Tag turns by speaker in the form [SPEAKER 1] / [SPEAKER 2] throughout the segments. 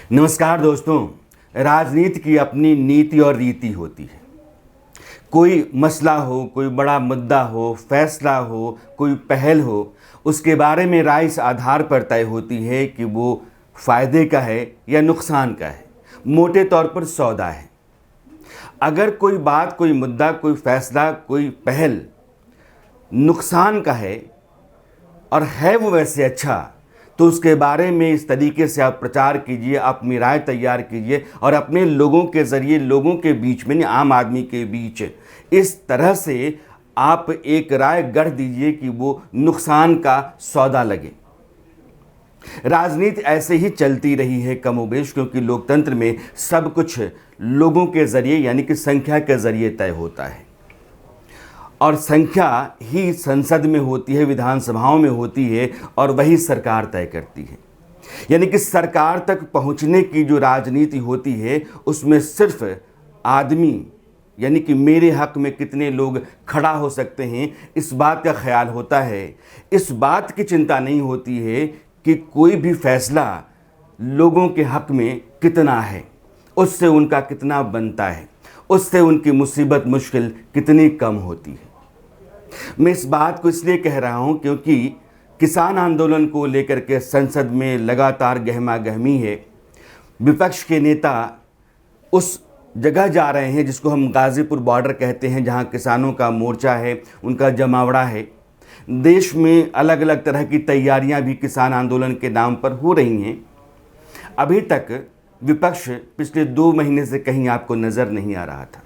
[SPEAKER 1] नमस्कार दोस्तों। राजनीति की अपनी नीति और रीति होती है। कोई मसला हो, कोई बड़ा मुद्दा हो, फैसला हो, कोई पहल हो, उसके बारे में राय इस आधार पर तय होती है कि वो फ़ायदे का है या नुकसान का है। मोटे तौर पर सौदा है। अगर कोई बात, कोई मुद्दा, कोई फैसला, कोई पहल नुकसान का है और है वो वैसे अच्छा, तो उसके बारे में इस तरीके से आप प्रचार कीजिए, अपनी राय तैयार कीजिए और अपने लोगों के ज़रिए लोगों के बीच में, आम आदमी के बीच, इस तरह से आप एक राय गढ़ दीजिए कि वो नुकसान का सौदा लगे। राजनीति ऐसे ही चलती रही है कमोबेश, क्योंकि लोकतंत्र में सब कुछ लोगों के ज़रिए यानी कि संख्या के ज़रिए तय होता है और संख्या ही संसद में होती है, विधानसभाओं में होती है और वही सरकार तय करती है। यानी कि सरकार तक पहुंचने की जो राजनीति होती है उसमें सिर्फ आदमी यानी कि मेरे हक में कितने लोग खड़ा हो सकते हैं, इस बात का ख्याल होता है। इस बात की चिंता नहीं होती है कि कोई भी फैसला लोगों के हक में कितना है, उससे उनका कितना बनता है, उससे उनकी मुसीबत मुश्किल कितनी कम होती है। मैं इस बात को इसलिए कह रहा हूं क्योंकि किसान आंदोलन को लेकर के संसद में लगातार गहमा गहमी है। विपक्ष के नेता उस जगह जा रहे हैं जिसको हम गाज़ीपुर बॉर्डर कहते हैं, जहां किसानों का मोर्चा है, उनका जमावड़ा है। देश में अलग अलग तरह की तैयारियां भी किसान आंदोलन के नाम पर हो रही हैं। अभी तक विपक्ष पिछले 2 महीने से कहीं आपको नज़र नहीं आ रहा था,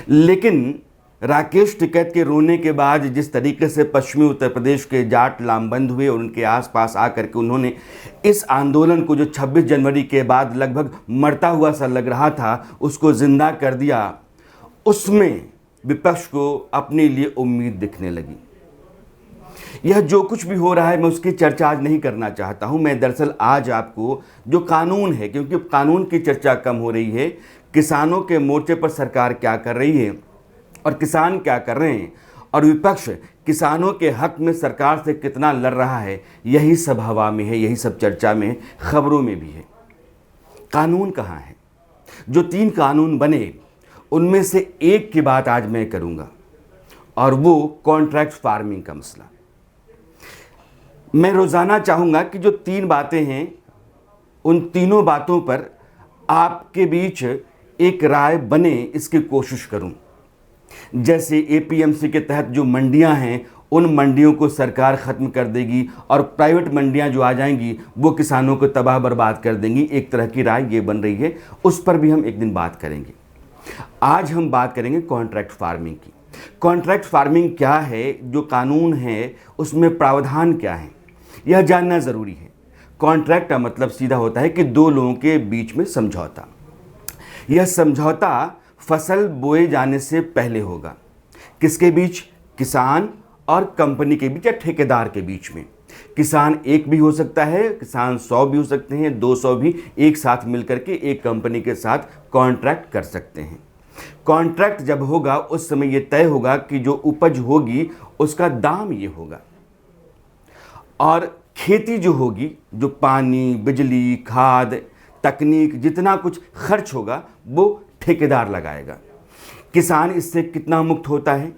[SPEAKER 1] लेकिन राकेश टिकैत के रोने के बाद जिस तरीके से पश्चिमी उत्तर प्रदेश के जाट लामबंद हुए और उनके आसपास आकर के उन्होंने इस आंदोलन को, जो 26 जनवरी के बाद लगभग मरता हुआ सा लग रहा था, उसको ज़िंदा कर दिया, उसमें विपक्ष को अपने लिए उम्मीद दिखने लगी। यह जो कुछ भी हो रहा है, मैं उसकी चर्चा आज नहीं करना चाहता हूं। मैं दरअसल आज आपको जो कानून है, क्योंकि कानून की चर्चा कम हो रही है, किसानों के मोर्चे पर सरकार क्या कर रही है और किसान क्या कर रहे हैं और विपक्ष किसानों के हक में सरकार से कितना लड़ रहा है, यही सब हवा में है, यही सब चर्चा में है, खबरों में भी है। कानून कहाँ है? जो 3 कानून बने उनमें से एक की बात आज मैं करूँगा और वो कॉन्ट्रैक्ट फार्मिंग का मसला। मैं रोज़ाना चाहूँगा कि जो 3 बातें हैं, उन तीनों बातों पर आपके बीच एक राय बने, इसकी कोशिश करूँ। जैसे एपीएमसी के तहत जो मंडियां हैं, उन मंडियों को सरकार ख़त्म कर देगी और प्राइवेट मंडियां जो आ जाएंगी वो किसानों को तबाह बर्बाद कर देंगी। एक तरह की राय ये बन रही है, उस पर भी हम एक दिन बात करेंगे। आज हम बात करेंगे कॉन्ट्रैक्ट फार्मिंग की। कॉन्ट्रैक्ट फार्मिंग क्या है, जो कानून है उसमें प्रावधान क्या है, यह जानना ज़रूरी है। कॉन्ट्रैक्ट का मतलब सीधा होता है कि 2 लोगों के बीच में समझौता। यह समझौता फसल बोए जाने से पहले होगा। किसके बीच? किसान और कंपनी के बीच या ठेकेदार के बीच में। किसान एक भी हो सकता है, किसान 100 भी हो सकते हैं, 200 भी एक साथ मिलकर के एक कंपनी के साथ कॉन्ट्रैक्ट कर सकते हैं। कॉन्ट्रैक्ट जब होगा उस समय यह तय होगा कि जो उपज होगी उसका दाम ये होगा और खेती जो होगी, जो पानी, बिजली, खाद, तकनीक, जितना कुछ खर्च होगा वो ठेकेदार लगाएगा। किसान इससे कितना मुक्त होता है?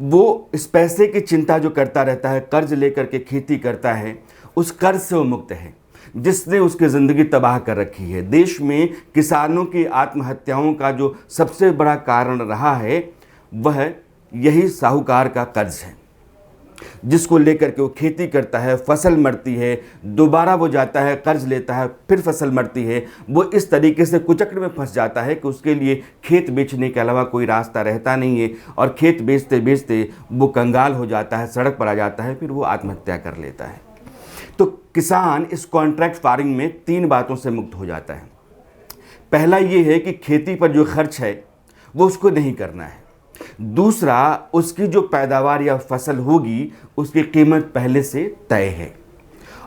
[SPEAKER 1] वो इस पैसे की चिंता जो करता रहता है, कर्ज लेकर के खेती करता है, उस कर्ज से वो मुक्त है जिसने उसकी ज़िंदगी तबाह कर रखी है। देश में किसानों की आत्महत्याओं का जो सबसे बड़ा कारण रहा है वह यही साहूकार का कर्ज है, जिसको लेकर के वो खेती करता है, फसल मरती है, दोबारा वो जाता है, कर्ज लेता है, फिर फसल मरती है। वो इस तरीके से कुचक्र में फंस जाता है कि उसके लिए खेत बेचने के अलावा कोई रास्ता रहता नहीं है और खेत बेचते बेचते वो कंगाल हो जाता है, सड़क पर आ जाता है, फिर वो आत्महत्या कर लेता है। तो किसान इस कॉन्ट्रैक्ट फार्मिंग में 3 बातों से मुक्त हो जाता है। पहला ये है कि खेती पर जो खर्च है वो उसको नहीं करना है। दूसरा, उसकी जो पैदावार या फसल होगी उसकी कीमत पहले से तय है।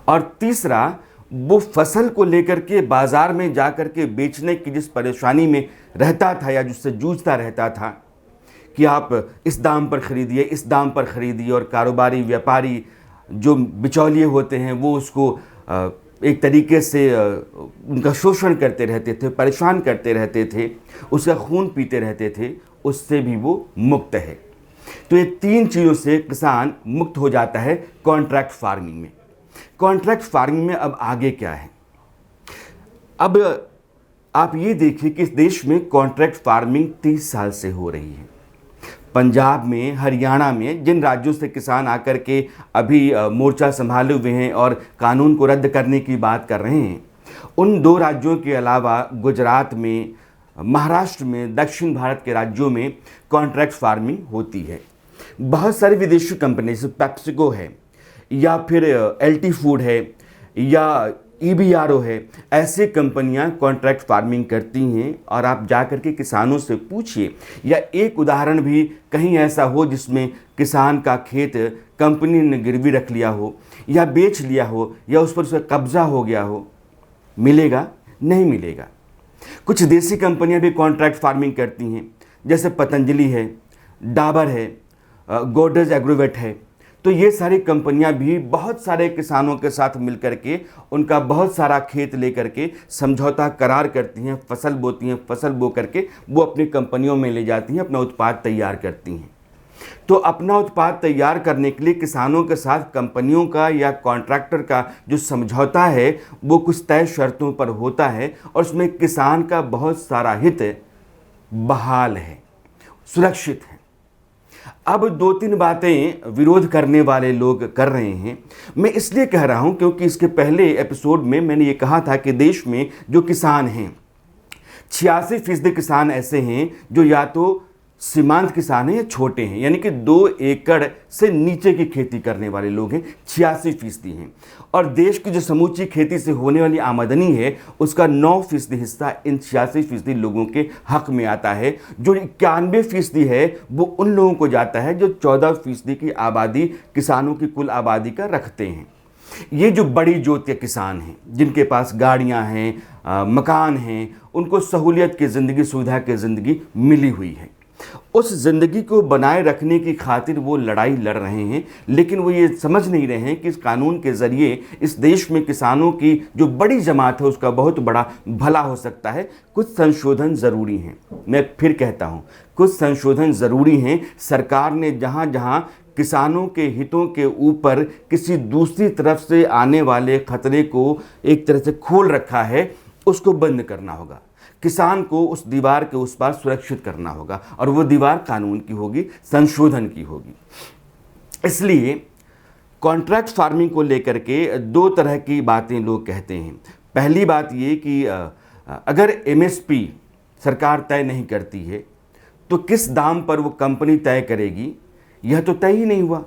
[SPEAKER 1] और तीसरा, वो फसल को लेकर के बाज़ार में जाकर के बेचने की जिस परेशानी में रहता था या जिससे जूझता रहता था कि आप इस दाम पर ख़रीदिए, इस दाम पर ख़रीदिए, और कारोबारी व्यापारी जो बिचौलिए होते हैं वो उसको एक तरीके से उनका शोषण करते रहते थे, परेशान करते रहते थे, उसका खून पीते रहते थे, उससे भी वो मुक्त है। तो ये 3 चीज़ों से किसान मुक्त हो जाता है कॉन्ट्रैक्ट फार्मिंग में। कॉन्ट्रैक्ट फार्मिंग में अब आगे क्या है? अब आप ये देखिए कि इस देश में कॉन्ट्रैक्ट फार्मिंग 30 साल से हो रही है। पंजाब में, हरियाणा में, जिन राज्यों से किसान आकर के अभी मोर्चा संभाले हुए हैं और कानून को रद्द करने की बात कर रहे हैं, उन 2 राज्यों के अलावा गुजरात में, महाराष्ट्र में, दक्षिण भारत के राज्यों में कॉन्ट्रैक्ट फार्मिंग होती है। बहुत सारी विदेशी कंपनी जैसे पेप्सिको है या फिर एलटी फूड है या ईबीआरओ है, ऐसे कंपनियां कॉन्ट्रैक्ट फार्मिंग करती हैं। और आप जाकर के किसानों से पूछिए, या एक उदाहरण भी कहीं ऐसा हो जिसमें किसान का खेत कंपनी ने गिरवी रख लिया हो या बेच लिया हो या उस पर उसका कब्जा हो गया हो, मिलेगा? नहीं मिलेगा। कुछ देसी कंपनियां भी कॉन्ट्रैक्ट फार्मिंग करती हैं, जैसे पतंजलि है, डाबर है, गोदरेज एग्रोवेट है। तो ये सारी कंपनियां भी बहुत सारे किसानों के साथ मिलकर के उनका बहुत सारा खेत लेकर के समझौता करार करती हैं, फसल बोती हैं, फसल बो करके वो अपनी कंपनियों में ले जाती हैं, अपना उत्पाद तैयार करती हैं। तो अपना उत्पाद तैयार करने के लिए किसानों के साथ कंपनियों का या कॉन्ट्रैक्टर का जो समझौता है वो कुछ तय शर्तों पर होता है और उसमें किसान का बहुत सारा हित बहाल है, सुरक्षित है। अब 2-3 बातें विरोध करने वाले लोग कर रहे हैं। मैं इसलिए कह रहा हूं क्योंकि इसके पहले एपिसोड में मैंने ये कहा था कि देश में जो किसान हैं, 86% किसान ऐसे हैं जो या तो सीमांत किसान हैं या छोटे हैं, यानी कि 2 एकड़ से नीचे की खेती करने वाले लोग हैं, 86% हैं। और देश की जो समूची खेती से होने वाली आमदनी है उसका 9% हिस्सा इन 86% लोगों के हक में आता है। जो 91% है वो उन लोगों को जाता है जो 14% की आबादी किसानों की कुल आबादी का रखते हैं। ये जो बड़ी जोत के किसान हैं, जिनके पास गाड़ियां हैं, मकान हैं, उनको सहूलियत की ज़िंदगी, सुविधा की ज़िंदगी मिली हुई है, उस ज़िंदगी को बनाए रखने की खातिर वो लड़ाई लड़ रहे हैं। लेकिन वो ये समझ नहीं रहे हैं कि इस कानून के ज़रिए इस देश में किसानों की जो बड़ी जमात है उसका बहुत बड़ा भला हो सकता है। कुछ संशोधन ज़रूरी हैं। मैं फिर कहता हूँ, कुछ संशोधन ज़रूरी हैं। सरकार ने जहाँ जहाँ किसानों के हितों के ऊपर किसी दूसरी तरफ से आने वाले खतरे को एक तरह से खोल रखा है, उसको बंद करना होगा। किसान को उस दीवार के उस पार सुरक्षित करना होगा और वो दीवार कानून की होगी, संशोधन की होगी। इसलिए कॉन्ट्रैक्ट फार्मिंग को लेकर के 2 तरह की बातें लोग कहते हैं। पहली बात ये कि अगर एमएसपी सरकार तय नहीं करती है तो किस दाम पर वो कंपनी तय करेगी, यह तो तय ही नहीं हुआ,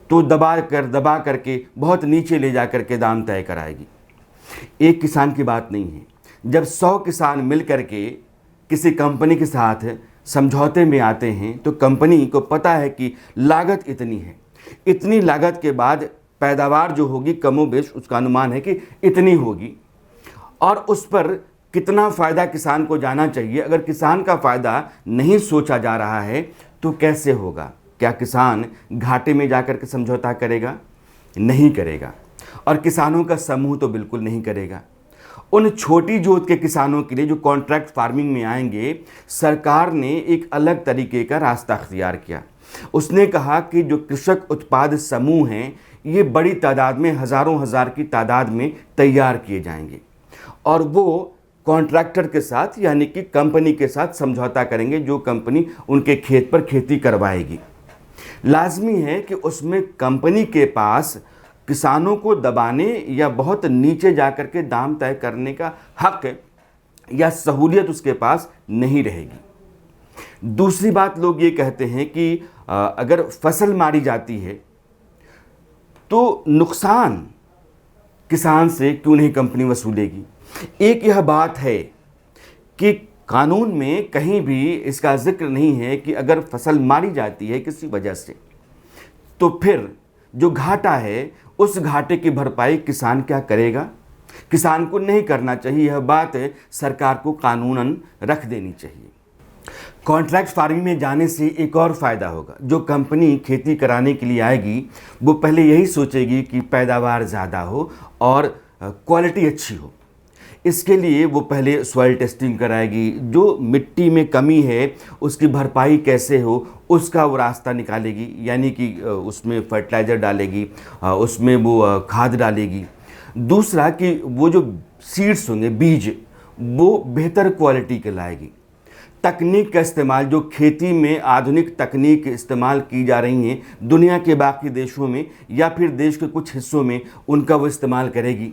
[SPEAKER 1] तो दबा करके बहुत नीचे ले जा करके दाम तय कराएगी। एक किसान की बात नहीं है। जब 100 किसान मिल करके किसी कंपनी के साथ समझौते में आते हैं तो कंपनी को पता है कि लागत इतनी है, इतनी लागत के बाद पैदावार जो होगी कमोबेश उसका अनुमान है कि इतनी होगी, और उस पर कितना फ़ायदा किसान को जाना चाहिए। अगर किसान का फ़ायदा नहीं सोचा जा रहा है तो कैसे होगा? क्या किसान घाटे में जाकर के समझौता करेगा? नहीं करेगा। और किसानों का समूह तो बिल्कुल नहीं करेगा। उन छोटी जोत के किसानों के लिए जो कॉन्ट्रैक्ट फार्मिंग में आएंगे, सरकार ने एक अलग तरीके का रास्ता अख्तियार किया। उसने कहा कि जो कृषक उत्पाद समूह हैं ये बड़ी तादाद में, हज़ारों हज़ार की तादाद में तैयार किए जाएंगे और वो कॉन्ट्रैक्टर के साथ यानी कि कंपनी के साथ समझौता करेंगे, जो कंपनी उनके खेत पर खेती करवाएगी। लाजमी है कि उसमें कंपनी के पास किसानों को दबाने या बहुत नीचे जाकर के दाम तय करने का हक या सहूलियत उसके पास नहीं रहेगी। दूसरी बात, लोग ये कहते हैं कि अगर फसल मारी जाती है तो नुकसान किसान से क्यों नहीं कंपनी वसूलेगी। एक यह बात है कि कानून में कहीं भी इसका जिक्र नहीं है कि अगर फसल मारी जाती है किसी वजह से तो फिर जो घाटा है उस घाटे की भरपाई किसान क्या करेगा। किसान को नहीं करना चाहिए, यह बात सरकार को कानूनन रख देनी चाहिए। कॉन्ट्रैक्ट फार्मिंग में जाने से एक और फ़ायदा होगा। जो कंपनी खेती कराने के लिए आएगी वो पहले यही सोचेगी कि पैदावार ज़्यादा हो और क्वालिटी अच्छी हो। इसके लिए वो पहले सॉइल टेस्टिंग कराएगी, जो मिट्टी में कमी है उसकी भरपाई कैसे हो उसका वो रास्ता निकालेगी, यानी कि उसमें फर्टिलाइज़र डालेगी, उसमें वो खाद डालेगी। दूसरा कि वो जो सीड्स होंगे, बीज, वो बेहतर क्वालिटी के लाएगी। तकनीक का इस्तेमाल, जो खेती में आधुनिक तकनीक इस्तेमाल की जा रही हैं दुनिया के बाकी देशों में या फिर देश के कुछ हिस्सों में, उनका वो इस्तेमाल करेगी।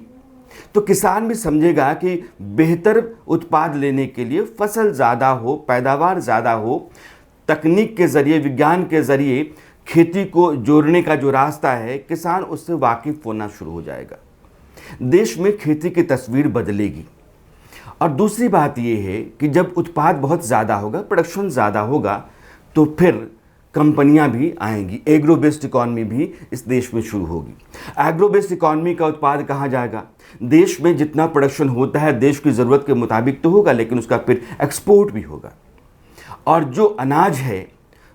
[SPEAKER 1] तो किसान भी समझेगा कि बेहतर उत्पाद लेने के लिए फसल ज़्यादा हो, पैदावार ज़्यादा हो, तकनीक के ज़रिए, विज्ञान के ज़रिए खेती को जोड़ने का जो रास्ता है, किसान उससे वाकिफ़ होना शुरू हो जाएगा। देश में खेती की तस्वीर बदलेगी। और दूसरी बात यह है कि जब उत्पाद बहुत ज़्यादा होगा, प्रोडक्शन ज़्यादा होगा, तो फिर कंपनियां भी आएंगी, एग्रो बेस्ड इकॉनमी भी इस देश में शुरू होगी। एग्रो बेस्ड इकॉनमी का उत्पाद कहाँ जाएगा? देश में जितना प्रोडक्शन होता है देश की ज़रूरत के मुताबिक तो होगा, लेकिन उसका फिर एक्सपोर्ट भी होगा। और जो अनाज है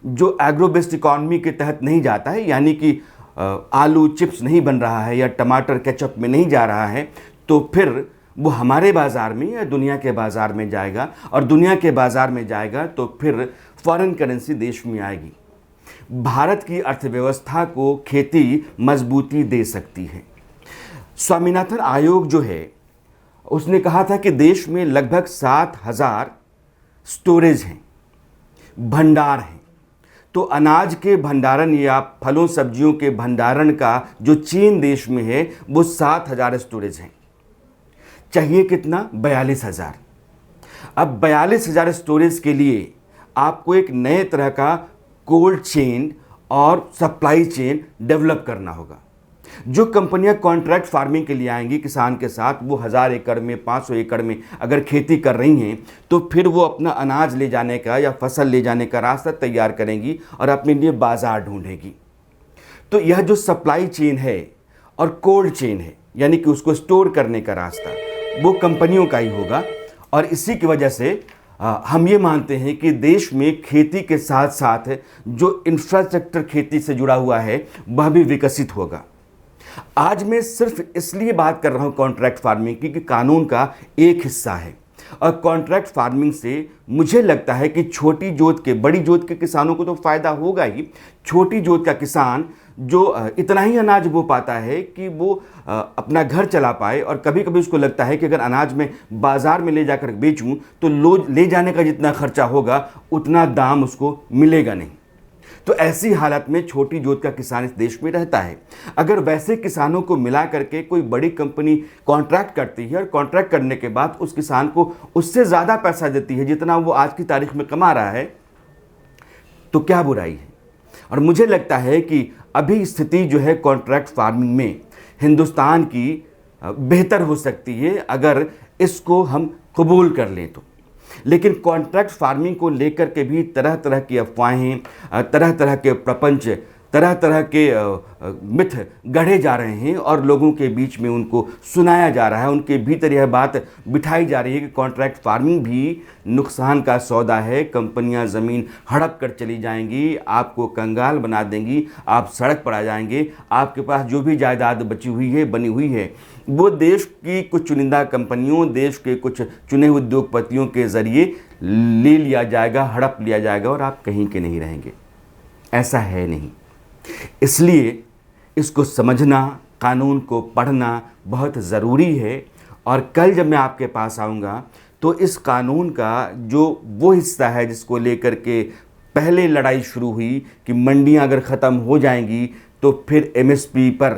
[SPEAKER 1] जो एग्रो बेस्ड इकॉनमी के तहत नहीं जाता है, यानी कि आलू चिप्स नहीं बन रहा है या टमाटर केचप में नहीं जा रहा है, तो फिर वो हमारे बाज़ार में या दुनिया के बाज़ार में जाएगा। और दुनिया के बाज़ार में जाएगा तो फिर फॉरेन करेंसी देश में आएगी। भारत की अर्थव्यवस्था को खेती मजबूती दे सकती है। स्वामीनाथन आयोग जो है उसने कहा था कि देश में लगभग 7,000 स्टोरेज हैं, भंडार हैं। तो अनाज के भंडारण या फलों सब्जियों के भंडारण का जो चीन देश में है वो 7,000 स्टोरेज हैं। चाहिए कितना? 42,000। अब 42,000 स्टोरेज के लिए आपको एक नए तरह का कोल्ड चेन और सप्लाई चेन डेवलप करना होगा। जो कंपनियां कॉन्ट्रैक्ट फार्मिंग के लिए आएंगी किसान के साथ, वो 1,000 एकड़ में, 500 एकड़ में अगर खेती कर रही हैं, तो फिर वो अपना अनाज ले जाने का या फसल ले जाने का रास्ता तैयार करेंगी और अपने लिए बाजार ढूंढेगी। तो यह जो सप्लाई चेन है और कोल्ड चेन है, यानी कि उसको स्टोर करने का रास्ता, वो कंपनियों का ही होगा। और इसी की वजह से हम ये मानते हैं कि देश में खेती के साथ साथ जो इंफ्रास्ट्रक्चर खेती से जुड़ा हुआ है वह भी विकसित होगा। आज मैं सिर्फ इसलिए बात कर रहा हूं कॉन्ट्रैक्ट फार्मिंग की कि कानून का एक हिस्सा है। और कॉन्ट्रैक्ट फार्मिंग से मुझे लगता है कि छोटी जोत के, बड़ी जोत के किसानों को तो फ़ायदा होगा ही। छोटी जोत का किसान जो इतना ही अनाज बो पाता है कि वो अपना घर चला पाए, और कभी कभी उसको लगता है कि अगर अनाज में बाज़ार में ले जाकर बेचूं तो ले जाने का जितना खर्चा होगा उतना दाम उसको मिलेगा नहीं। तो ऐसी हालत में छोटी जोत का किसान इस देश में रहता है। अगर वैसे किसानों को मिला करके कोई बड़ी कंपनी कॉन्ट्रैक्ट करती है और कॉन्ट्रैक्ट करने के बाद उस किसान को उससे ज़्यादा पैसा देती है जितना वो आज की तारीख में कमा रहा है, तो क्या बुराई है? और मुझे लगता है कि अभी स्थिति जो है कॉन्ट्रैक्ट फार्मिंग में हिंदुस्तान की बेहतर हो सकती है अगर इसको हम कबूल कर लें तो। लेकिन कॉन्ट्रैक्ट फार्मिंग को लेकर के भी तरह तरह की अफवाहें, तरह तरह के प्रपंच, तरह तरह के मिथ गढ़े जा रहे हैं और लोगों के बीच में उनको सुनाया जा रहा है। उनके भीतर यह बात बिठाई जा रही है कि कॉन्ट्रैक्ट फार्मिंग भी नुकसान का सौदा है। कंपनियां ज़मीन हड़प कर चली जाएंगी, आपको कंगाल बना देंगी, आप सड़क पर आ जाएंगे। आपके पास जो भी जायदाद बची हुई है, बनी हुई है, वो देश की कुछ चुनिंदा कंपनियों, देश के कुछ चुने हुए उद्योगपतियों के ज़रिए ले लिया जाएगा, हड़प लिया जाएगा और आप कहीं के नहीं रहेंगे। ऐसा है नहीं। इसलिए इसको समझना, कानून को पढ़ना बहुत ज़रूरी है। और कल जब मैं आपके पास आऊँगा तो इस कानून का जो वो हिस्सा है जिसको लेकर के पहले लड़ाई शुरू हुई कि मंडियां अगर ख़त्म हो जाएंगी तो फिर एमएसपी पर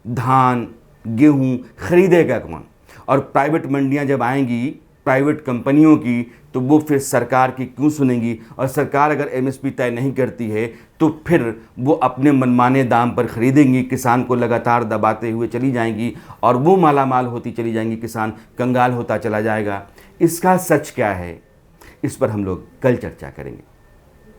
[SPEAKER 1] धान, गेहूं खरीदेगा कौन? और प्राइवेट मंडियां जब आएंगी प्राइवेट कंपनियों की, तो वो फिर सरकार की क्यों सुनेंगी? और सरकार अगर एमएसपी तय नहीं करती है तो फिर वो अपने मनमाने दाम पर खरीदेंगी, किसान को लगातार दबाते हुए चली जाएंगी और वो मालामाल होती चली जाएंगी, किसान कंगाल होता चला जाएगा। इसका सच क्या है, इस पर हम लोग कल चर्चा करेंगे।